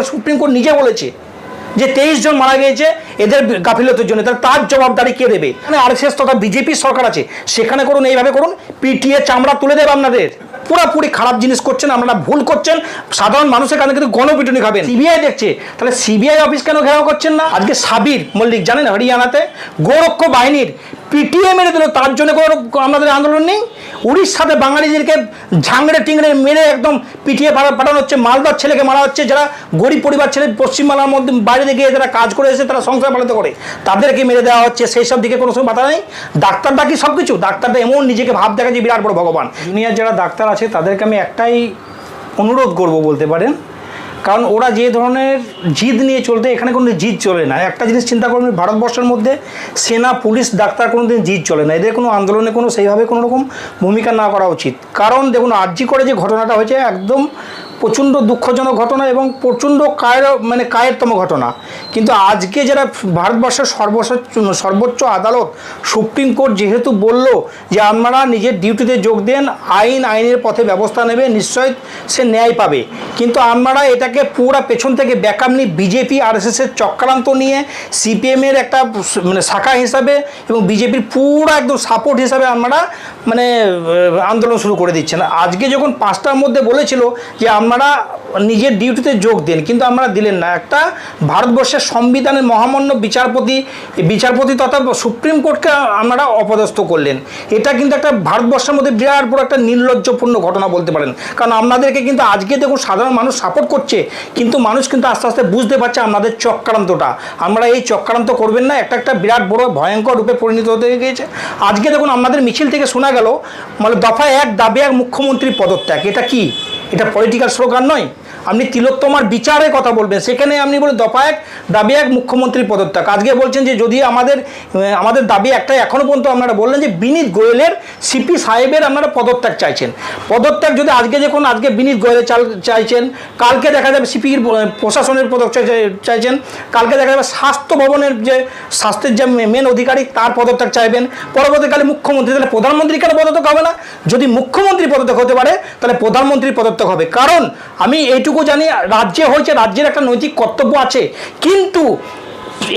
Supreme court নিজে বলেছে যে 23 জন মারা গিয়েছে এদের গাফিলতির জন্য, তার জবাবদারি কে দেবে? এখানে আরএসএস তথা বিজেপির সরকার আছে, সেখানে করুন, এইভাবে করুন, পিটিয়ে চামড়া তুলে দেবে আপনাদের। পুরোপুরি খারাপ জিনিস করছেন, আপনারা ভুল করছেন, সাধারণ মানুষের কাছে কিন্তু গণপিটুনি খাবেন। সিবিআই দেখছে, তাহলে সিবিআই অফিস কেন ঘেরাও করছেন না? আজকে সাবির মল্লিক জানেন হরিয়ানাতে গোরক্ষ বাহিনীর পিটিএ মেরে দিল, তার জন্য কোনো আমাদের আন্দোলন নেই। উড়িষ্যাতে বাঙালিদেরকে ঝাংড়ে টিংড়ে মেরে একদম পিটিয়ে পাঠানো হচ্ছে, মালদার ছেলেকে মারা হচ্ছে, যারা গরিব পরিবার ছেলে পশ্চিমবাংলার মধ্যে বাইরে গিয়ে যারা কাজ করে এসে তারা সংসার পালাতে করে, তাদেরকে মেরে দেওয়া হচ্ছে। সেই সব দিকে কোনো সময় বাধা নেই। ডাক্তারটা কি সব কিছু? ডাক্তারটা এমন নিজেকে ভাব দেখা যে বিরাট বড় ভগবান। জুনিয়র যারা ডাক্তার আছে তাদেরকে আমি একটাই অনুরোধ করব বলতে পারেন, কারণ ওরা যে ধরনের জিদ নিয়ে চলতে, এখানে কোনো জিদ চলে না। একটা জিনিস চিন্তা করুন, ভারতবর্ষের মধ্যে সেনা পুলিশ ডাক্তার কোনো দিন জিদ চলে না, এদের কোনো আন্দোলনে কোনো সেইভাবে কোনো রকম ভূমিকা না করা উচিত। কারণ দেখুন আরজি করে যে ঘটনাটা হয়েছে একদম প্রচণ্ড দুঃখজনক ঘটনা এবং প্রচণ্ড কায়েরতম ঘটনা। কিন্তু আজকে যারা ভারতবর্ষের সর্বোচ্চ আদালত সুপ্রিম কোর্ট যেহেতু বলল যে আপনারা নিজের ডিউটিতে যোগ দেন, আইনের পথে ব্যবস্থা নেবে, নিশ্চয় সে ন্যায় পাবে। কিন্তু আপনারা এটাকে পুরো পেছন থেকে ব্যাকআপ নিয়ে বিজেপি আরএসএসের চক্রান্ত নিয়ে সিপিএমের একটা শাখা হিসাবে এবং বিজেপির পুরো একদম সাপোর্ট হিসাবে আপনারা আন্দোলন শুরু করে দিচ্ছেন। আজকে যখন 5টার মধ্যে বলেছিল যে আপনারা নিজের ডিউটিতে যোগ দেন, কিন্তু আপনারা দিলেন না। একটা ভারতবর্ষের সংবিধানের মহামান্য বিচারপতি তথা সুপ্রিম কোর্টকে আপনারা অপদস্থ করলেন। এটা কিন্তু একটা ভারতবর্ষের মধ্যে বিরাট বড় একটা নির্লজ্জপূর্ণ ঘটনা বলতে পারেন। কারণ আপনাদেরকে কিন্তু আজকে দেখুন সাধারণ মানুষ সাপোর্ট করছে, কিন্তু মানুষ কিন্তু আস্তে আস্তে বুঝতে পারছে আপনাদের চক্রান্তটা। আমরা এই চক্রান্ত করবেন না, একটা বিরাট বড় ভয়ঙ্কর রূপে পরিণত হতে গিয়েছে। আজকে দেখুন আপনাদের মিছিল থেকে শোনা গেল দফা 1 দাবি 1 মুখ্যমন্ত্রী পদত্যাগ। এটা কি? এটা পলিটিক্যাল স্লোগান নয়। আপনি তিলোত্তমার বিচারের কথা বলবেন, সেখানে আপনি বলে দফা 1 দাবি 1 মুখ্যমন্ত্রী পদত্যাগ। আজকে বলছেন যে যদি আমাদের দাবি একটাই, এখনও পর্যন্ত আপনারা বললেন যে বিনীত গোয়েলের সিপি সাহেবের আপনারা পদত্যাগ চাইছেন। পদত্যাগ যদি আজকে দেখুন আজকে বিনীত গোয়েলের চাইছেন, কালকে দেখা যাবে সিপির প্রশাসনের পদত্যাগ চাইছেন, কালকে দেখা যাবে স্বাস্থ্য ভবনের যে স্বাস্থ্যের যে মেন অধিকারী তার পদত্যাগ চাইবেন, পরবর্তীকালে মুখ্যমন্ত্রী। তাহলে প্রধানমন্ত্রী কেন পদত্যাগ হবে না? যদি মুখ্যমন্ত্রী পদত্যাগ হতে পারে তাহলে প্রধানমন্ত্রী পদত্যাগ হবে। কারণ আমি এইটুকু জানি, রাজ্যে হয়েছে, রাজ্যের একটা নৈতিক কর্তব্য আছে। কিন্তু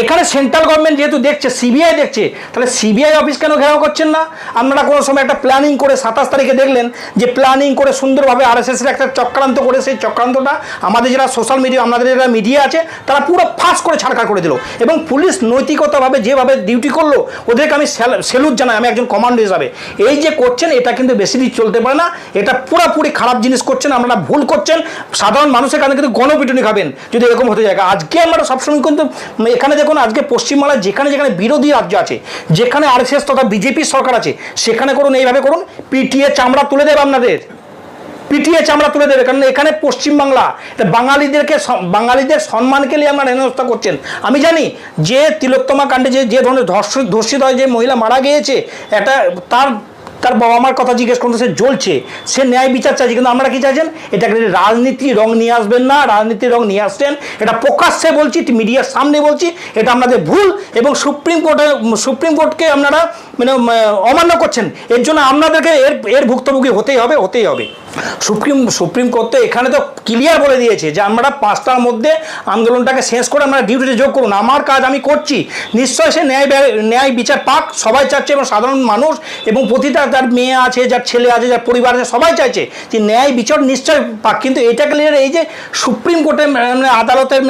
এখানে সেন্ট্রাল গভর্নমেন্ট যেহেতু দেখছে, সিবিআই দেখছে, তাহলে সিবিআই অফিস কেন ঘেরাও করছেন না? আপনারা কোনো সময় একটা প্ল্যানিং করে 27 তারিখে দেখলেন যে প্ল্যানিং করে সুন্দরভাবে আরএসএসের একটা চক্রান্ত করে, সেই চক্রান্তটা আমাদের যারা সোশ্যাল মিডিয়া, আমাদের যারা মিডিয়া আছে তারা পুরো ফাঁস করে ছাড়খাড় করে দিল। এবং পুলিশ নৈতিকতাভাবে যেভাবে ডিউটি করলো, ওদেরকে আমি স্যালুট জানাই, আমি একজন কমান্ডো হিসাবে। এই যে করছেন এটা কিন্তু বেশি দিন চলতে পারে না, এটা পুরোপুরি খারাপ জিনিস করছেন, আপনারা ভুল করছেন, সাধারণ মানুষের কাছে কিন্তু গণপিটুনি খাবেন যদি এরকম হতে যায়। আজকে আমরা সবসময় কিন্তু এখানে দেখুন আজকে পশ্চিমবাংলায় যেখানে বিরোধী রাজ্য আছে, যেখানে আরএসএস তথা বিজেপির সরকার আছে, সেখানে করুন, এইভাবে করুন, পিটিয়ে চামড়া তুলে দেবে আপনাদের, পিটিয়ে চামড়া তুলে দেবে। কারণ এখানে পশ্চিমবাংলা বাঙালিদের সম্মানকে নিয়ে আপনারা হেনস্থা করছেন। আমি জানি যে তিলোত্তমা কাণ্ডে যে ধরনের ধর্ষিত হয়, যে মহিলা মারা গিয়েছে, তার বাবা মার কথা জিজ্ঞেস করতে সে জ্বলছে, সে ন্যায় বিচার চাইছে। কিন্তু আমরা কি চাইছেন? এটাকে রাজনীতির রং নিয়ে আসবেন না, রাজনীতির রং নিয়ে আসছেন, এটা প্রকাশ্যে বলছি, মিডিয়ার সামনে বলছি, এটা আপনাদের ভুল। এবং সুপ্রিম কোর্টকে আপনারা অমান্য করছেন, এর জন্য আপনাদেরকে এর ভুক্তভোগী হতেই হবে। সুপ্রিম কোর্ট তো এখানে তো ক্লিয়ার বলে দিয়েছে যে আমরা 5টার মধ্যে আন্দোলনটাকে শেষ করে আমরা ডিউটিতে যোগ করুন। আমার কাজ আমি করছি, নিশ্চয় সে ন্যায় বিচার পাক, সবাই চাচ্ছে। এবং সাধারণ মানুষ এবং প্রতিটা যার মেয়ে আছে, যার ছেলে আছে, যার পরিবার আছে, সবাই চাইছে যে ন্যায় বিচার নিশ্চয় পাক। কিন্তু এইটা ক্লিয়ার, এই যে সুপ্রিম কোর্টে আদালতের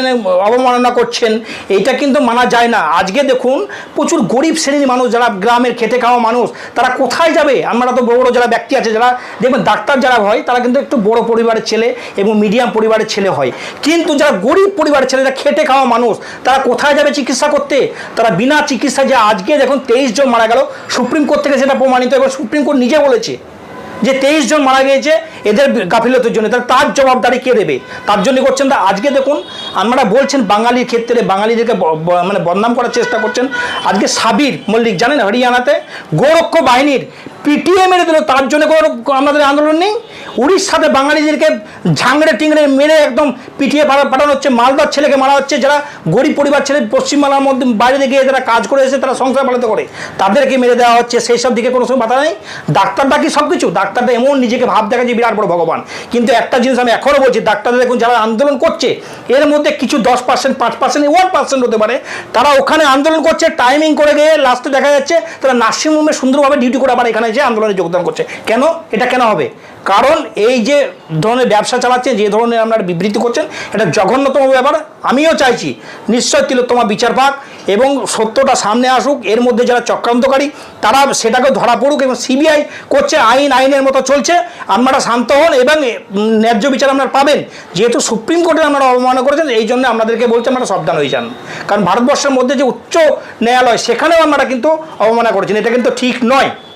অবমাননা করছেন, এইটা কিন্তু মানা যায় না। আজকে দেখুন প্রচুর গরিব শ্রেণীর মানুষ, যারা গ্রামের খেটে খাওয়া মানুষ, তারা কোথায় যাবে? আমরা তো বড় যারা ব্যক্তি আছে, যারা দেখবেন ডাক্তার যারা হয়, তারা কিন্তু একটু বড় পরিবারের ছেলে এবং মিডিয়াম পরিবারের ছেলে হয়। কিন্তু যারা গরিব পরিবারের ছেলে, যারা খেটে খাওয়া মানুষ, তারা কোথায় যাবে চিকিৎসা করতে? তারা বিনা চিকিৎসায়, যে আজকে দেখুন 23 জন মারা গেল, সুপ্রিম কোর্ট থেকে সেটা প্রমাণিত এবং সুপ্রিম কোর্ট নিজে বলেছে যে 23 জন মারা গিয়েছে এদের গাফিলতির জন্য, তার জবাবদারি কে দেবে? তার জন্য করছেন। আজকে দেখুন আপনারা বলছেন বাঙালির ক্ষেত্রে বাঙালিদেরকে বদনাম করার চেষ্টা করছেন। আজকে সাবির মল্লিক জানেন হরিয়ানাতে গোরক্ষ বাহিনীর পিটিএ মেরে দিল, তার জন্য কোনো আমাদের আন্দোলন নেই? উড়িষ্যাতে বাঙালিদেরকে ঝাংড়ে টিংড়ে মেরে একদম পিটিয়ে পাঠানো হচ্ছে, মালদার ছেলেকে মারা হচ্ছে, যারা গরিব পরিবার ছেলে পশ্চিমবাংলার মধ্যে বাইরে গিয়ে যারা কাজ করে এসে তারা সংসার পালাতে করে, তাদেরকে মেরে দেওয়া হচ্ছে। সেই সব দিকে কোনো সময় বাধা নেই। ডাক্তারটা কি সব কিছু? ডাক্তারটা এমন নিজেকে ভাব দেখা যে বিরাট বড় ভগবান। কিন্তু একটা জিনিস আমি এখনও বলছি, ডাক্তারদের দেখুন যারা আন্দোলন করছে এর মধ্যে কিছু 10%, 5%, 1% হতে পারে, তারা ওখানে আন্দোলন করছে, টাইমিং করে গিয়ে লাস্টে দেখা যাচ্ছে তারা নার্সিংহোমে সুন্দরভাবে ডিউটি করে আবার এখানে যে আন্দোলনে যোগদান করছে। কেন? এটা কেন হবে? কারণ এই যে ধরনের ব্যবসা চালাচ্ছেন, যে ধরনের আপনারা বিবৃতি করছেন, এটা জঘন্যতম ব্যাপার। আমিও চাইছি নিশ্চয় তিলোত্তমা বিচার পাক এবং সত্যটা সামনে আসুক। এর মধ্যে যারা চক্রান্তকারী তারা সেটাকে ধরা পড়ুক, এবং সিবিআই করছে, আইনের মতো চলছে। আপনারা শান্ত হন এবং ন্যায্য বিচার আপনারা পাবেন। যেহেতু সুপ্রিম কোর্টে আপনারা অবমাননা করেছেন, এই জন্য আপনাদেরকে বলছে আপনারা সাবধান হয়ে যান। কারণ ভারতবর্ষের মধ্যে যে উচ্চ ন্যায়ালয়, সেখানেও আপনারা কিন্তু অবমাননা করেছেন, এটা কিন্তু ঠিক নয়।